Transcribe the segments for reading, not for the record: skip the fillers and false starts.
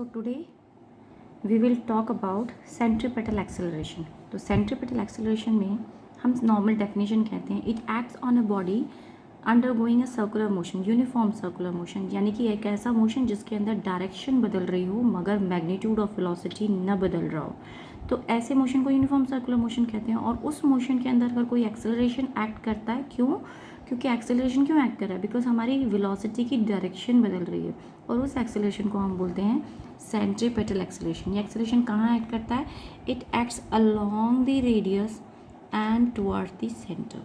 So today we will talk about centripetal acceleration. तो centripetal acceleration में हम normal definition कहते हैं, it acts on a body undergoing a circular motion, uniform circular motion, यानी कि एक ऐसा मोशन जिसके अंदर डायरेक्शन बदल रही हो मगर मैग्नीट्यूड ऑफ वेलोसिटी न बदल रहा हो, तो ऐसे मोशन को यूनिफॉर्म सर्कुलर मोशन कहते हैं। और उस मोशन के अंदर अगर कोई एक्सेलरेशन एक्ट करता है, क्यों? क्योंकि एक्सेलरेशन क्यों एक्ट कर रहा है? बिकॉज हमारी वेलोसिटी की डायरेक्शन बदल रही है, और उस एक्सेलरेशन को हम बोलते हैं सेंट्रीपेटल एक्सेलरेशन। ये एक्सेलरेशन कहाँ एक्ट करता है? It acts along the radius and towards the centre.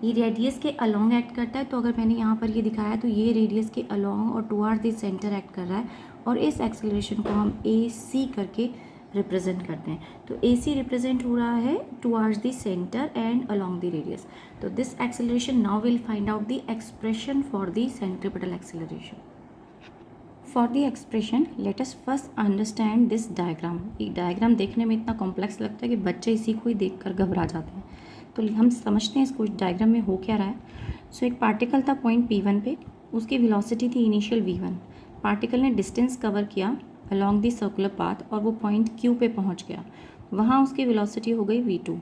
ये रेडियस के अलोंग एक्ट करता है, तो अगर मैंने यहाँ पर ये दिखाया तो ये रेडियस के अलोंग और टुवर्ड्स द सेंटर एक्ट कर रहा है, और इस एक्सेलरेशन को हम ए सी करके रिप्रेजेंट करते हैं। तो ए सी रिप्रेजेंट हो रहा है towards the centre and along the radius. तो this acceleration now will find out the expression for the centripetal acceleration. For the expression let us first understand this diagram. ये डायग्राम देखने में इतना कॉम्प्लेक्स लगता है कि बच्चे इसी को ही देखकर घबरा जाते हैं, तो हम समझते हैं इसको डायग्राम में हो क्या रहा है। सो एक पार्टिकल था पॉइंट P1 पे, उसकी वेलोसिटी थी इनिशियल V1। पार्टिकल ने डिस्टेंस कवर किया अलोंग द सर्कुलर पाथ और वो पॉइंट Q पे पहुंच गया, वहाँ उसकी वेलोसिटी हो गई V2।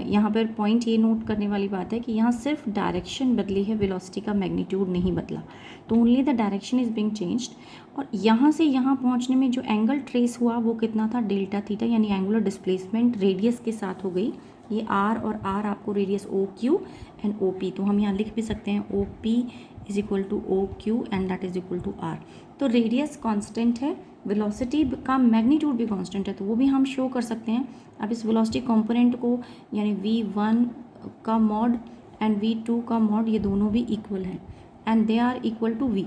यहाँ पर पॉइंट ये नोट करने वाली बात है कि यहाँ सिर्फ डायरेक्शन बदली है, वेलोसिटी का मैग्नीट्यूड नहीं बदला, तो only the direction is being changed. और यहाँ से यहाँ पहुँचने में जो एंगल ट्रेस हुआ वो कितना था? डेल्टा थीटा, यानी एंगुलर डिस्प्लेसमेंट रेडियस के साथ हो गई। ये आर और आर आपको radius O Q and O P, तो हम यहाँ लिख भी सकते हैं O P is equal to O Q and that is equal to R. तो रेडियस कांस्टेंट है, वेलोसिटी का मैग्नीट्यूड भी कांस्टेंट है, तो वो भी हम शो कर सकते हैं। अब इस वेलोसिटी कंपोनेंट को यानी v1 का मॉड एंड v2 का मॉड, ये दोनों भी इक्वल हैं and they are equal to v,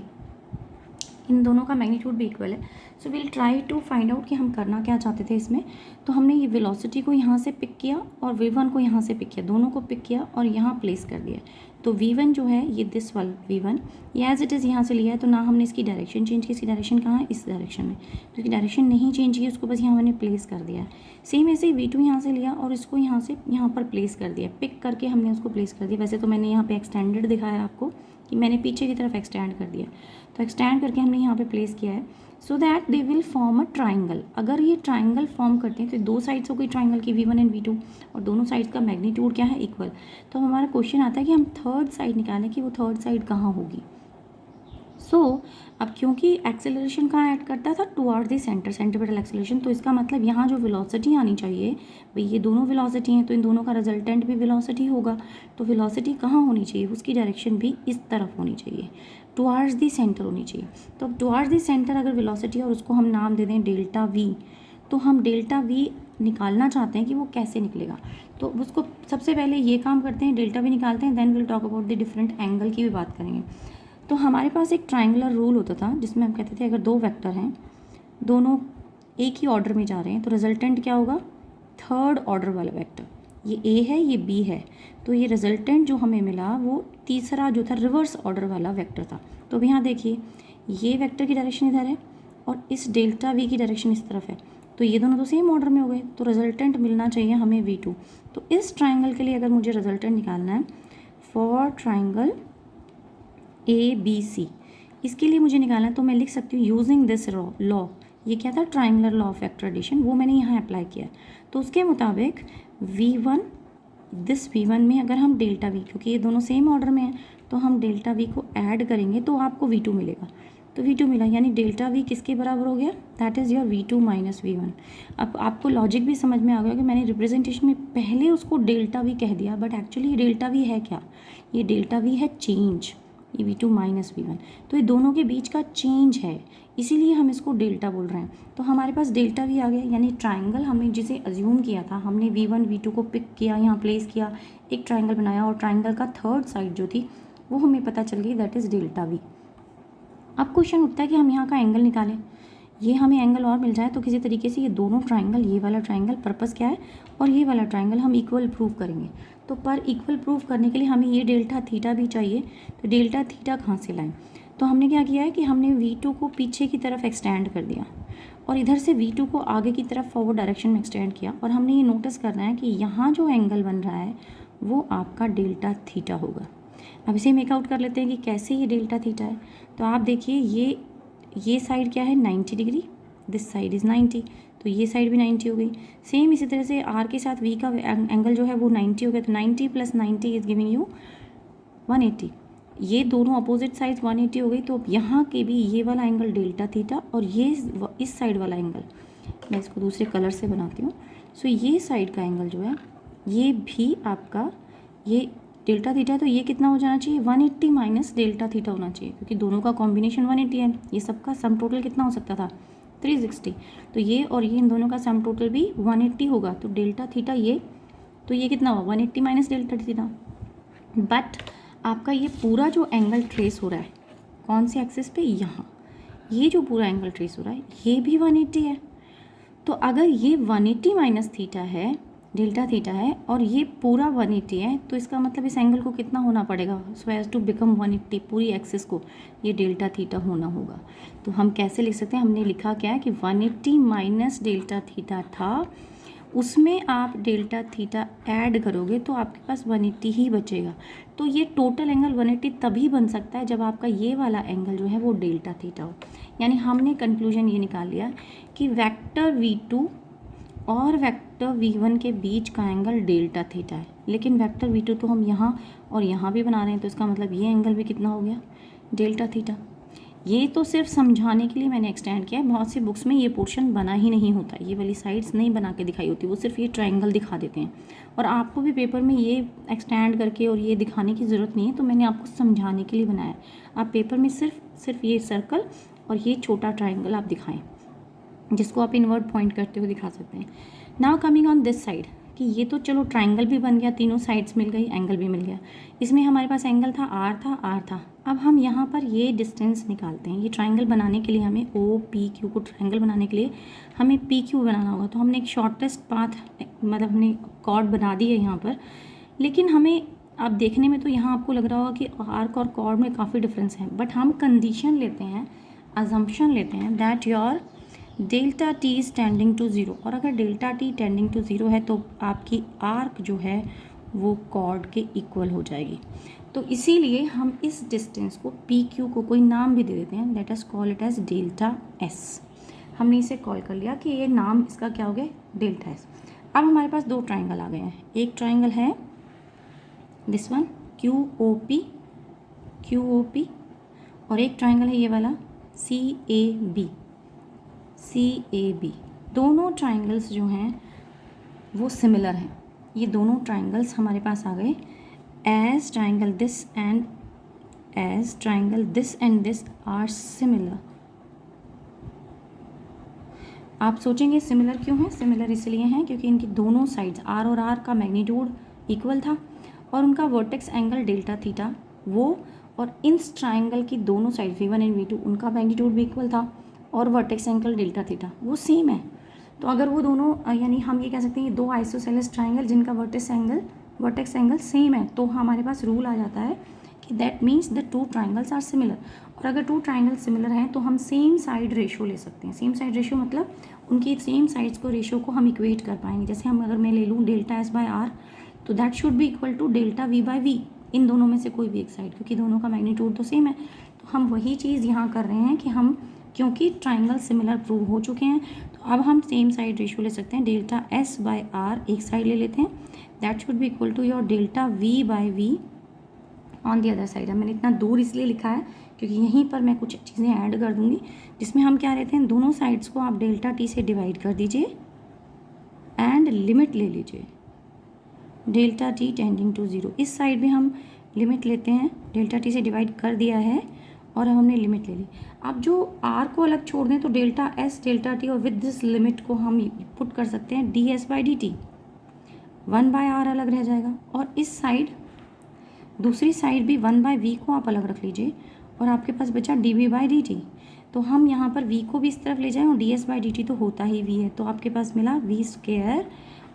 इन दोनों का मैग्नीट्यूड भी इक्वल है। So will try to find out कि हम करना क्या चाहते थे इसमें। तो हमने ये वेलोसिटी को यहाँ से पिक किया और v1 को यहाँ से पिक किया, दोनों को पिक किया और यहाँ प्लेस कर दिया। तो v1 जो है ये दिस वाला v1 ये एज इट इज़ यहाँ से लिया है, तो ना हमने इसकी डायरेक्शन चेंज की, इसकी डायरेक्शन कहाँ है? इस डायरेक्शन में, तो इसकी डायरेक्शन नहीं चेंज की, उसको बस यहाँ मैंने प्लेस कर दिया है। सेम ऐसे ही v2 यहाँ से लिया और इसको यहाँ से यहाँ पर प्लेस कर दिया, पिक करके हमने उसको प्लेस कर दिया। वैसे तो मैंने यहाँ पे एक्सटेंडेड दिखाया आपको कि मैंने पीछे की तरफ एक्सटेंड कर दिया, तो एक्सटेंड करके हमने यहाँ पे प्लेस किया है so that they will form a triangle. अगर ये ट्राइंगल फॉर्म करते हैं तो दो साइड्स हो गई ट्राइंगल की, v1 एंड v2, और दोनों साइड्स का मैग्नीट्यूड क्या है? इक्वल। तो हमारा क्वेश्चन आता है कि हम थर्ड साइड निकालें कि वो थर्ड साइड कहाँ होगी। अब क्योंकि एक्सेलरेशन कहाँ ऐड करता था? Towards the centre, centripetal acceleration, तो इसका मतलब यहाँ जो वेलोसिटी आनी चाहिए, भाई ये दोनों वेलोसिटी हैं तो इन दोनों का रिजल्टेंट भी वेलोसिटी होगा, तो वेलोसिटी कहाँ होनी चाहिए? उसकी डायरेक्शन भी इस तरफ होनी चाहिए, टुवर्ड्स द सेंटर होनी चाहिए। तो अब टुवर्ड्स द सेंटर अगर वेलोसिटी और उसको हम नाम दे दें डेल्टा वी, तो हम डेल्टा वी निकालना चाहते हैं कि वो कैसे निकलेगा। तो उसको सबसे पहले ये काम करते हैं, डेल्टा वी निकालते हैं, then will talk about the different angle की भी बात करेंगे। तो हमारे पास एक ट्रायंगुलर रूल होता था जिसमें हम कहते थे अगर दो वेक्टर हैं, दोनों एक ही ऑर्डर में जा रहे हैं, तो रिजल्टेंट क्या होगा? थर्ड ऑर्डर वाला वेक्टर, ये ए है ये बी है, तो ये रिजल्टेंट जो हमें मिला वो तीसरा जो था रिवर्स ऑर्डर वाला वेक्टर था। तो अब यहाँ देखिए ये वेक्टर की डायरेक्शन इधर है और इस डेल्टा वी की डायरेक्शन इस तरफ है, तो ये दोनों तो सेम ऑर्डर में हो गए, तो रिजल्टेंट मिलना चाहिए हमें v2। तो इस ट्राइंगल के लिए अगर मुझे रिजल्टेंट निकालना है फॉर ट्राइंगल ABC, इसके लिए मुझे निकालना है, तो मैं लिख सकती हूँ यूजिंग दिस लॉ। ये क्या था? Triangular law of vector addition, वो मैंने यहाँ अप्लाई किया। तो उसके मुताबिक v1 दिस v1 में अगर हम डेल्टा v, क्योंकि ये दोनों सेम ऑर्डर में हैं, तो हम डेल्टा v को ऐड करेंगे तो आपको v2 मिलेगा। तो v2 मिला, यानी डेल्टा v किसके बराबर हो गया? That is your v2 minus v1। अब आपको लॉजिक भी समझ में आ गया कि मैंने रिप्रेजेंटेशन में पहले उसको डेल्टा v कह दिया, बट एक्चुअली डेल्टा v है क्या? ये डेल्टा v है चेंज, ये v2 माइनस v1, तो ये दोनों के बीच का चेंज है, इसीलिए हम इसको डेल्टा बोल रहे हैं। तो हमारे पास डेल्टा v आ गया, यानी ट्राइंगल हमने जिसे अज्यूम किया था, हमने v1 v2 को पिक किया, यहाँ प्लेस किया, एक ट्राइंगल बनाया, और ट्राइंगल का थर्ड साइड जो थी वो हमें पता चल गई, दैट इज़ डेल्टा v। अब क्वेश्चन उठता है कि हम यहाँ का एंगल निकालें, ये हमें एंगल और मिल जाए तो किसी तरीके से ये दोनों ट्राइंगल, ये वाला ट्राइंगल पर्पस क्या है और ये वाला ट्राइंगल हम इक्वल प्रूव करेंगे। तो पर इक्वल प्रूव करने के लिए हमें ये डेल्टा थीटा भी चाहिए, तो डेल्टा थीटा कहाँ से लाएं? तो हमने क्या किया है कि हमने v2 को पीछे की तरफ एक्सटेंड कर दिया और इधर से v2 को आगे की तरफ फॉरवर्ड डायरेक्शन में एक्सटेंड किया, और हमने ये नोटिस करना है कि यहाँ जो एंगल बन रहा है वो आपका डेल्टा थीटा होगा। अब इसे मेकआउट कर लेते हैं कि कैसे ये डेल्टा थीटा है। तो आप देखिए ये ये साइड क्या है 90 डिग्री, दिस साइड इज़ 90, तो ये साइड भी 90 हो गई। सेम इसी तरह से आर के साथ वी का एंगल जो है वो 90 हो गया, तो 90 + 90 इज़ गिविंग यू 180। ये दोनों अपोजिट साइड्स 180 हो गई, तो अब यहाँ के भी ये वाला एंगल डेल्टा थीटा और ये इस साइड वाला एंगल, मैं इसको दूसरे कलर से बनाती हूँ। सो ये साइड का एंगल जो है ये भी आपका ये डेल्टा थीटा, तो ये कितना हो जाना चाहिए 180 माइनस डेल्टा थीटा होना चाहिए, क्योंकि दोनों का कॉम्बिनेशन 180 है। ये सबका सम टोटल कितना हो सकता था 360, तो ये और ये इन दोनों का सम टोटल भी 180 होगा। तो डेल्टा थीटा ये, तो ये कितना हुआ 180 माइनस डेल्टा थीटा। बट आपका ये पूरा जो एंगल ट्रेस हो रहा है कौन से एक्सिस पे, यहाँ, ये जो पूरा एंगल ट्रेस हो रहा है ये भी 180 है। तो अगर ये 180 माइनस थीटा है, डेल्टा थीटा है, और ये पूरा 180 है, तो इसका मतलब इस एंगल को कितना होना पड़ेगा सो एज टू बिकम 180, पूरी एक्सिस को ये डेल्टा थीटा होना होगा। तो हम कैसे लिख सकते हैं, हमने लिखा क्या है कि 180 माइनस डेल्टा थीटा था, उसमें आप डेल्टा थीटा ऐड करोगे तो आपके पास 180 ही बचेगा। तो ये टोटल एंगल 180 तभी बन सकता है जब आपका ये वाला एंगल जो है वो डेल्टा थीटा हो। यानी हमने कंक्लूजन ये निकाल लिया कि वेक्टर v2 और वेक्टर v1 के बीच का एंगल डेल्टा थीटा है। लेकिन वेक्टर v2 तो हम यहाँ और यहाँ भी बना रहे हैं, तो इसका मतलब ये एंगल भी कितना हो गया डेल्टा थीटा। ये तो सिर्फ समझाने के लिए मैंने एक्सटेंड किया है, बहुत सी बुक्स में ये पोर्शन बना ही नहीं होता, ये वाली साइड्स नहीं बना के दिखाई होती, वो सिर्फ ये ट्रायंगल दिखा देते हैं। और आपको भी पेपर में ये एक्सटेंड करके और ये दिखाने की ज़रूरत नहीं है, तो मैंने आपको समझाने के लिए बनाया। आप पेपर में सिर्फ ये सर्कल और ये छोटा ट्रायंगल आप दिखाएं, जिसको आप इनवर्ट पॉइंट करते हुए दिखा सकते हैं। Now coming on this side, कि ये तो चलो ट्रायंगल भी बन गया, तीनों साइड्स मिल गई, एंगल भी मिल गया। इसमें हमारे पास एंगल था आर था। अब हम यहाँ पर ये डिस्टेंस निकालते हैं। ये ट्रायंगल बनाने के लिए हमें ओ पी क्यू को ट्रायंगल बनाने के लिए हमें पी क्यू बनाना होगा। तो हमने एक शॉर्टेस्ट पाथ मतलब हमने कॉर्ड बना दी है यहाँ पर, लेकिन हमें अब देखने में तो यहाँ आपको लग रहा होगा कि आर्क और कॉर्ड में काफ़ी डिफरेंस है, बट हम कंडीशन लेते हैं, अजम्पशन लेते हैं that your delta T is tending to zero. और अगर delta T tending to zero है तो आपकी आर्क जो है वो कॉर्ड के इक्वल हो जाएगी। तो इसीलिए हम इस डिस्टेंस को पी क्यू को कोई नाम भी दे देते हैं, let us call it as delta S. हमने इसे कॉल कर लिया कि ये नाम इसका क्या हो गया डेल्टा एस। अब हमारे पास दो ट्राइंगल आ गए हैं। एक ट्राइंगल है this one Q O P, और एक ट्राइंगल है ये वाला सी ए बी। दोनों ट्राइंगल्स जो हैं वो सिमिलर हैं। ये दोनों ट्राइंगल्स हमारे पास आ गए as triangle this and this are similar. आप सोचेंगे सिमिलर क्यों है? सिमिलर इसलिए हैं क्योंकि इनकी दोनों साइड्स आर और आर का मैग्नीट्यूड इक्वल था और उनका वर्टेक्स एंगल डेल्टा थीटा वो, और इस ट्राइंगल की दोनों साइड v1 एंड v2 उनका मैग्नीट्यूड भी इक्वल था और वर्टेक्स एंगल डेल्टा थीटा वो सेम है। तो अगर वो दोनों यानी हम ये कह सकते हैं ये दो आइसोसेलेस ट्राइंगल जिनका वर्टेक्स एंगल सेम है, तो हमारे पास रूल आ जाता है कि that means the two triangles are similar. और अगर टू ट्राइंगल सिमिलर हैं तो हम सेम साइड रेशो ले सकते हैं। सेम साइड रेशो मतलब उनकी सेम साइड्स को रेशो को हम इक्वेट कर पाएंगे। जैसे हम अगर मैं ले लूँ डेल्टा एस बाय आर तो that should be equal to delta V by V, इन दोनों में से कोई भी एक साइड, क्योंकि दोनों का मैग्नीट्यूड तो सेम है। तो हम वही चीज़ यहाँ कर रहे हैं कि हम क्योंकि ट्राइंगल सिमिलर प्रूव हो चुके हैं तो अब हम सेम साइड रेशो ले सकते हैं। डेल्टा एस बाय आर एक साइड ले लेते हैं, that should be equal to your delta V by V on the other side. अब मैंने इतना दूर इसलिए लिखा है क्योंकि यहीं पर मैं कुछ चीज़ें ऐड कर दूँगी जिसमें हम क्या रहते हैं, दोनों साइड्स को आप डेल्टा टी से डिवाइड कर दीजिए एंड लिमिट ले लीजिए delta T tending to zero. इस साइड भी हम लिमिट लेते हैं, डेल्टा टी से डिवाइड कर दिया है और हमने लिमिट ले ली। अब जो आर को अलग छोड़ दें तो डेल्टा एस डेल्टा टी और विद दिस लिमिट को हम पुट कर सकते हैं D S by D T, 1 by R अलग रह जाएगा। और इस साइड दूसरी साइड भी 1 बाय वी को आप अलग रख लीजिए और आपके पास बचा D V by D T. तो हम यहाँ पर v को भी इस तरफ ले जाएं और D S by D T तो होता ही v है, तो आपके पास मिला v स्क्वायर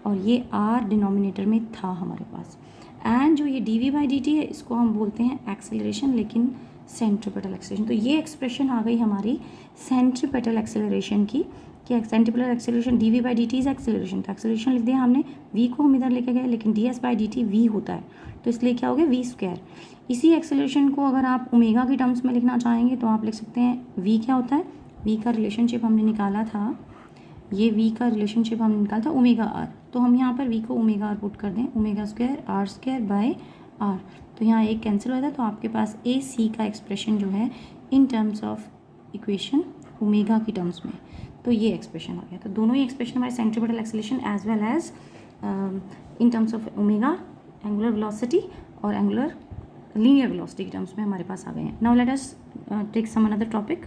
और ये r डिनोमिनेटर में था हमारे पास। एंड जो ये D V by D T है इसको हम बोलते हैं एक्सेलरेशन, लेकिन सेंट्रीपेटल एक्सेलरेशन। तो ये एक्सप्रेशन आ गई हमारी सेंट्रीपेटल एक्सेलरेशन की कि centripetal acceleration D V by D T is acceleration. तो एक्सेलरेशन लिख दिया हमने, v को हम इधर लेके गए लेकिन D S by D T V होता है तो इसलिए क्या हो गया वी स्क्वायर। इसी एक्सेलरेशन को अगर आप ओमेगा के टर्म्स में लिखना चाहेंगे तो आप लिख सकते हैं वी क्या होता है, वी का रिलेशनशिप हमने निकाला था, ये वी का रिलेशनशिप हमने निकाला था ओमेगा आर, तो हम यहाँ पर वी को ओमेगा आर पुट कर दें, omega square R square by R, तो यहाँ एक कैंसिल हो जाता है, तो आपके पास ए सी का एक्सप्रेशन जो है in terms of equation omega की टर्म्स में, तो ये एक्सप्रेशन आ गया। तो दोनों ही एक्सप्रेशन हमारे centripetal acceleration as well as in terms of omega angular velocity और एंगुलर लीनियर वेलोसिटी के टर्म्स में हमारे पास आ गए हैं। Now let us take some another topic.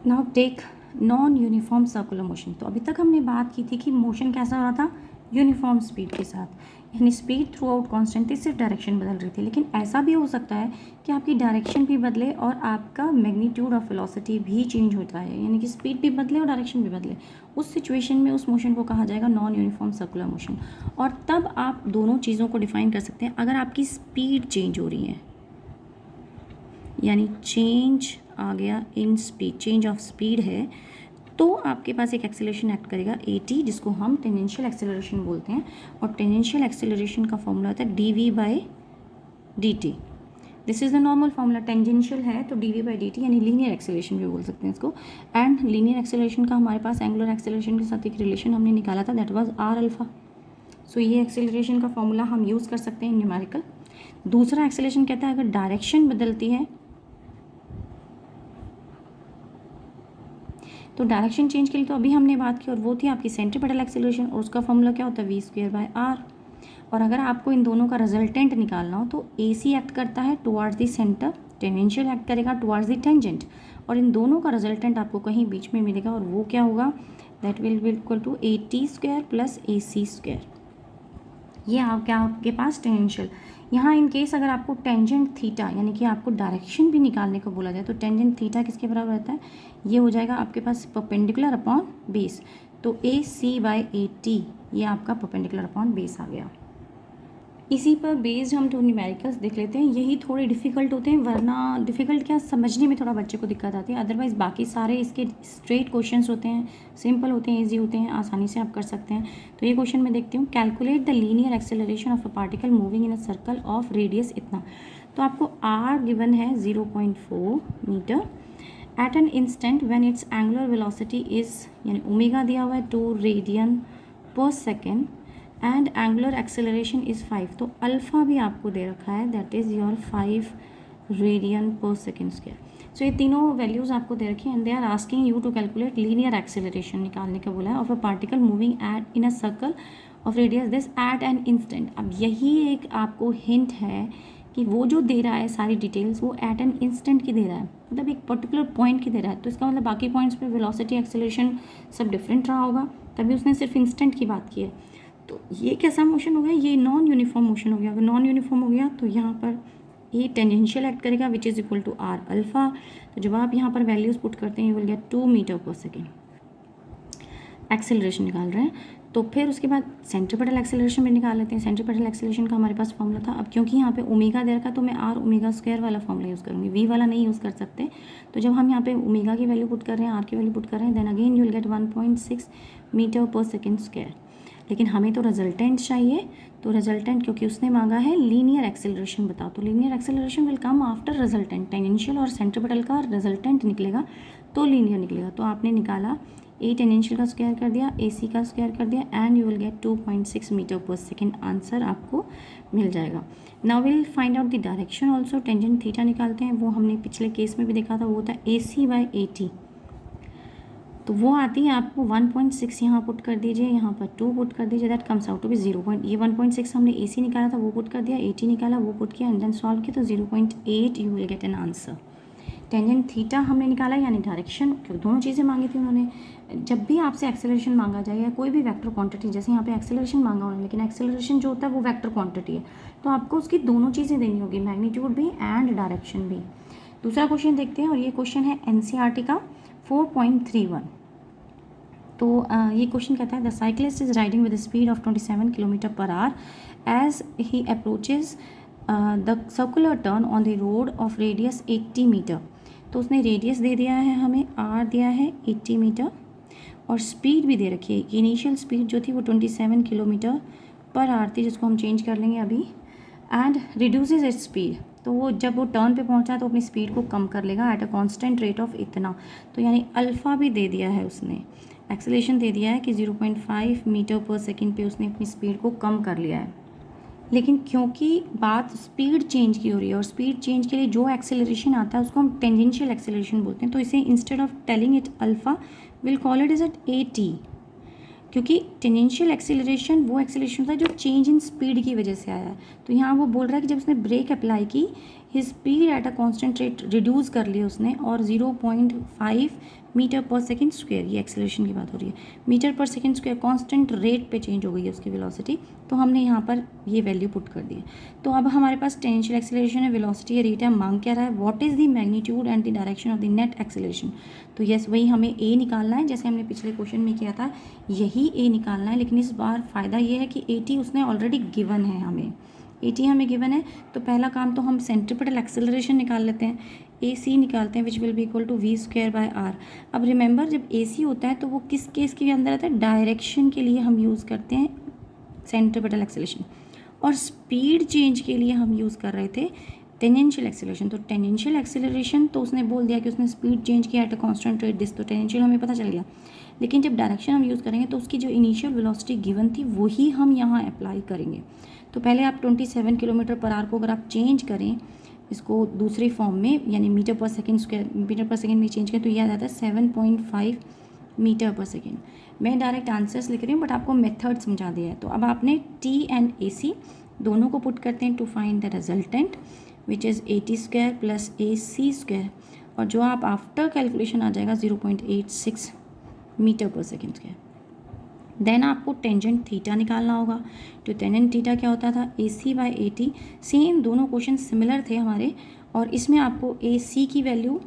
Now take non uniform circular motion. तो अभी तक हमने बात की थी कि मोशन कैसा हो रहा था, यूनिफॉर्म स्पीड के साथ, यानी स्पीड थ्रू आउट कॉन्स्टेंट थी, सिर्फ डायरेक्शन बदल रही थी। लेकिन ऐसा भी हो सकता है कि आपकी डायरेक्शन भी बदले और आपका मैग्नीट्यूड ऑफ वेलोसिटी भी चेंज होता है, यानी कि स्पीड भी बदले और डायरेक्शन भी बदले। उस सिचुएशन में उस मोशन को कहा जाएगा नॉन यूनिफॉर्म सर्कुलर मोशन। और तब आप दोनों चीज़ों को डिफाइन कर सकते हैं। अगर आपकी स्पीड चेंज हो रही है, यानी चेंज आ गया in speed, change of speed है, तो आपके पास एक एक्सेलरेशन एक्ट करेगा AT, जिसको हम टेंजेंशियल एक्सेलरेशन बोलते हैं। और टेंजेंशियल एक्सेलरेशन का फॉर्मूला होता है dv/dt। This is the normal formula. Tangential है तो dv/dt, यानी लीनियर एक्सेलरेशन भी बोल सकते हैं इसको। एंड लीनियर एक्सेलरेशन का हमारे पास एंगुलर एक्सेलरेशन के साथ एक रिलेशन हमने निकाला था, दैट वाज r अल्फा। सो ये एक्सेलरेशन का फॉर्मूला हम यूज़ कर सकते हैं न्यूमेरिकल। दूसरा एक्सेलरेशन कहता है अगर डायरेक्शन बदलती है तो डायरेक्शन चेंज के लिए तो अभी हमने बात की, और वो थी आपकी सेंट्रीपिटल एक्सेलरेशन, और उसका फॉर्मूला क्या होता है वी स्क्वायर बाय आर। और अगर आपको इन दोनों का रिजल्टेंट निकालना हो तो AC एक्ट करता है towards the centre, tangential act करेगा टुवार्ड्स द टेंजेंट, और इन दोनों का रिजल्टेंट आपको कहीं बीच में मिलेगा, और वो क्या होगा, that will be equal to AT square plus AC square. ये आपके पास टेंजेंशियल। यहाँ इन केस अगर आपको टेंजेंट थीटा, यानी कि आपको डायरेक्शन भी निकालने को बोला जाए, तो टेंजेंट थीटा किसके बराबर रहता है, ये हो जाएगा आपके पास परपेंडिकुलर अपॉन बेस। तो AC/AT ये आपका परपेंडिकुलर अपॉन बेस आ गया। इसी पर बेस्ड हम 2 न्यूमेरिकल्स देख लेते हैं। यही थोड़े डिफ़िकल्ट होते हैं, वरना डिफ़िकल्ट क्या, समझने में थोड़ा बच्चे को दिक्कत आती है। अदरवाइज़ बाकी सारे इसके स्ट्रेट क्वेश्चंस होते हैं, सिंपल होते हैं, इजी होते हैं, आसानी से आप कर सकते हैं। तो ये क्वेश्चन मैं देखती हूँ, calculate the linear acceleration of a particle moving in a circle of radius इतना। तो आपको r गिवन है 0.4 metre at an instant when its angular velocity is, यानी ओमेगा दिया हुआ है 2 radian per second and angular acceleration is 5। तो alpha भी आपको दे रखा है, that is your 5 radian per second square. So ये तीनों वैल्यूज़ आपको दे रखी हैं and they are asking you to calculate linear acceleration निकालने का बोला है of a particle moving at in a circle of radius this at an instant. अब यही एक आपको हिंट है कि वो जो दे रहा है सारी डिटेल्स वो एट एन इंस्टेंट की दे रहा है, मतलब एक पर्टिकुलर पॉइंट की दे रहा है। तो इसका मतलब बाकी पॉइंट्स पे वेलोसिटी एक्सेलरेशन सब डिफरेंट रहा होगा, तभी उसने सिर्फ इंस्टेंट की बात की है। तो ये कैसा मोशन हो गया, ये नॉन यूनिफॉर्म मोशन हो गया। अगर नॉन यूनिफॉर्म हो गया तो यहाँ पर ये टेंजेंशियल एक्ट करेगा which is equal to R alpha. तो जब आप यहाँ पर वैल्यूज़ पुट करते हैं you will get 2 metre per second acceleration निकाल रहे हैं। तो फिर उसके बाद सेंट्रीपिटल एक्सेलरेशन भी निकाल लेते हैं। सेंट्रीपिटल एक्सेलरेशन का हमारे पास फॉर्मूला था। अब क्योंकि यहाँ पे ओमेगा दे रखा तो मैं आर ओमेगा स्क्वायर वाला फॉर्मूला यूज़ करूँगी, वी वाला नहीं यूज़ कर सकते। तो जब हम यहाँ पे ओमेगा की वैल्यू पुट कर रहे हैं, आर की वैल्यू पुट कर रहे हैं, then again you will get 1.6 metre per second square. लेकिन हमें तो रिजल्टेंट चाहिए, तो रिजल्टेंट क्योंकि उसने मांगा है लीनियर एक्सेलरेशन बताओ, तो linear acceleration will come after resultant. Tangential और सेंट्रीपिटल का रिजल्टेंट निकलेगा तो लीनियर निकलेगा। तो आपने निकाला ए टेंजेंशियल का स्क्वायर कर दिया, AC का स्क्वायर कर दिया and you will get 2.6 metre per second answer आपको मिल जाएगा। Now will find out the direction also. Tangent theta निकालते हैं, वो हमने पिछले केस में भी देखा था, वो होता है AC/AT। तो वो आती है आपको 1.6, यहाँ पुट कर दीजिए, यहाँ पर 2 पुट कर दीजिए, that comes out to be 0. ये 1.6 हमने AC निकाला था वो पुट कर दिया, AT निकाला वो पुट किया एंड देन सॉल्व किया, तो 0.8 you will get an answer. Tangent theta हमने निकाला यानी डायरेक्शन, दोनों चीज़ें मांगी थी उन्होंने। जब भी आपसे एक्सेलरेशन मांगा जाए या कोई भी वेक्टर क्वांटिटी, जैसे यहाँ पे एक्सेलरेशन मांगा उन्होंने, लेकिन एक्सेलरेशन जो होता है वो वेक्टर क्वांटिटी है, तो आपको उसकी दोनों चीज़ें देनी होगी, मैग्नीट्यूड भी एंड डायरेक्शन भी। दूसरा क्वेश्चन देखते हैं, और ये क्वेश्चन है NCERT का 4.31। तो ये क्वेश्चन कहता है the cyclist is riding with speed of 27 kilometre per hour as he approaches the circular turn on the road of radius 80 metre. तो उसने रेडियस दे दिया है हमें, R दिया है 80 मीटर और स्पीड भी दे रखी है। इनिशियल स्पीड जो थी वो 27 किलोमीटर पर आवर थी, जिसको हम चेंज कर लेंगे अभी एंड रिड्यूसेस इट्स स्पीड, तो वो जब वो टर्न पे पहुंचा तो अपनी स्पीड को कम कर लेगा at a constant rate of इतना, तो यानी अल्फ़ा भी दे दिया है उसने, एक्सेलरेशन दे दिया है कि 0.5 मीटर पर सेकेंड पे उसने अपनी स्पीड को कम कर लिया है। लेकिन क्योंकि बात स्पीड चेंज की हो रही है और स्पीड चेंज के लिए जो एक्सेलरेशन आता है उसको हम टेंजेंशियल एक्सेलरेशन बोलते हैं, तो इसे instead of telling it alpha will call it is at AT, क्योंकि टेंजेंशियल एक्सेलरेशन वो एक्सेलरेशन था जो चेंज इन स्पीड की वजह से आया है। तो यहाँ वो बोल रहा है कि जब उसने ब्रेक अप्लाई की, his speed at a constant rate reduce कर लिया उसने, और 0.5 मीटर पर सेकेंड स्क्वायर, ये एक्सेलरेशन की बात हो रही है, metre per second square constant rate पे चेंज हो गई है उसकी वेलोसिटी, तो हमने यहाँ पर ये वैल्यू पुट कर दी है। तो अब हमारे पास टेंजेंशियल एक्सेलरेशन है, वेलोसिटी है, रेट है, मांग क्या रहा है, what is the magnitude and the direction of the net acceleration. तो यस, वही हमें ए निकालना है, जैसे हमने पिछले क्वेश्चन में किया था, यही ए निकालना है। लेकिन इस बार फ़ायदा ये है कि AT उसने ऑलरेडी गिवन है, हमें AT हमें गिवन है, तो पहला काम तो हम सेंट्रीपिटल एक्सेलरेशन निकाल लेते हैं, AC निकालते हैं, which will be equal to v²/r। अब रिमेंबर, जब AC होता है तो वो किस केस के अंदर आता है, डायरेक्शन के लिए हम यूज़ करते हैं सेंट्रीपिटल एक्सेलरेशन, और स्पीड चेंज के लिए हम यूज़ कर रहे थे टेंजेंशियल एक्सेलरेशन। तो टेंजेंशियल एक्सेलरेशन तो उसने बोल दिया कि उसने स्पीड चेंज किया at a constant rate this, तो टेंजेंशियल हमें पता चल गया। लेकिन जब डायरेक्शन हम यूज़ करेंगे तो उसकी जो इनिशियल वेलोसिटी गिवन थी वही हम यहाँ अप्लाई करेंगे। तो पहले आप 27 किलोमीटर पर आवर को अगर आप चेंज करें इसको दूसरी फॉर्म में, यानी metre per second square, metre per second में चेंज करें, तो यह आ जाता है 7.5 मीटर पर सेकेंड। मैं डायरेक्ट आंसर्स लिख रही हूँ बट आपको मेथड समझा दिया है। तो अब आपने T एंड AC दोनों को पुट करते हैं to find the resultant which is AT² plus AC², और जो आप आफ्टर कैलकुलेशन आ जाएगा 0.86 metre per second square. Then आपको टेंजेंट थीटा निकालना होगा। तो टेंजेंट थीटा क्या होता था, AC/AT। सेम दोनों क्वेश्चन सिमिलर थे हमारे, और इसमें आपको AC की वैल्यू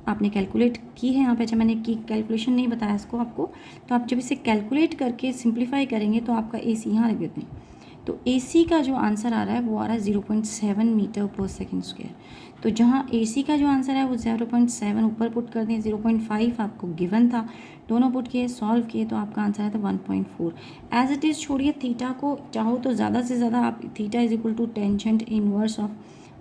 आपने कैलकुलेट की है यहाँ पे। अच्छा, मैंने की कैलकुलेशन नहीं बताया इसको आपको, तो आप जब इसे कैलकुलेट करके सिंप्लीफाई करेंगे तो आपका AC यहाँ रख देते हैं। तो AC का जो आंसर आ रहा है वो आ रहा है 0.7 मीटर पर सेकेंड स्क्वायर। तो जहाँ AC का जो आंसर है वो 0.7 ऊपर पुट कर दें, 0.5 आपको गिवन था, दोनों पुट किए, सॉल्व किए, तो आपका आंसर है था 1.4। एज इट इज़ छोड़िए थीटा को, चाहो तो ज़्यादा से ज़्यादा आप theta is equal to tangent inverse of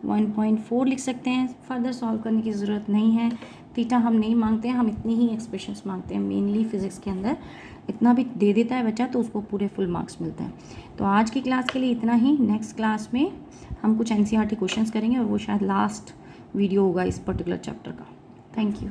1.4 लिख सकते हैं, फर्दर सॉल्व करने की ज़रूरत नहीं है। थीटा हम नहीं मांगते हैं, हम इतनी ही एक्सप्रेशंस मांगते हैं। मेनली फिजिक्स के अंदर इतना भी दे देता है बच्चा तो उसको पूरे फुल मार्क्स मिलते हैं। तो आज की क्लास के लिए इतना ही। नेक्स्ट क्लास में हम कुछ NCERT क्वेश्चंस करेंगे और वो शायद लास्ट वीडियो होगा इस पर्टिकुलर चैप्टर का। Thank you.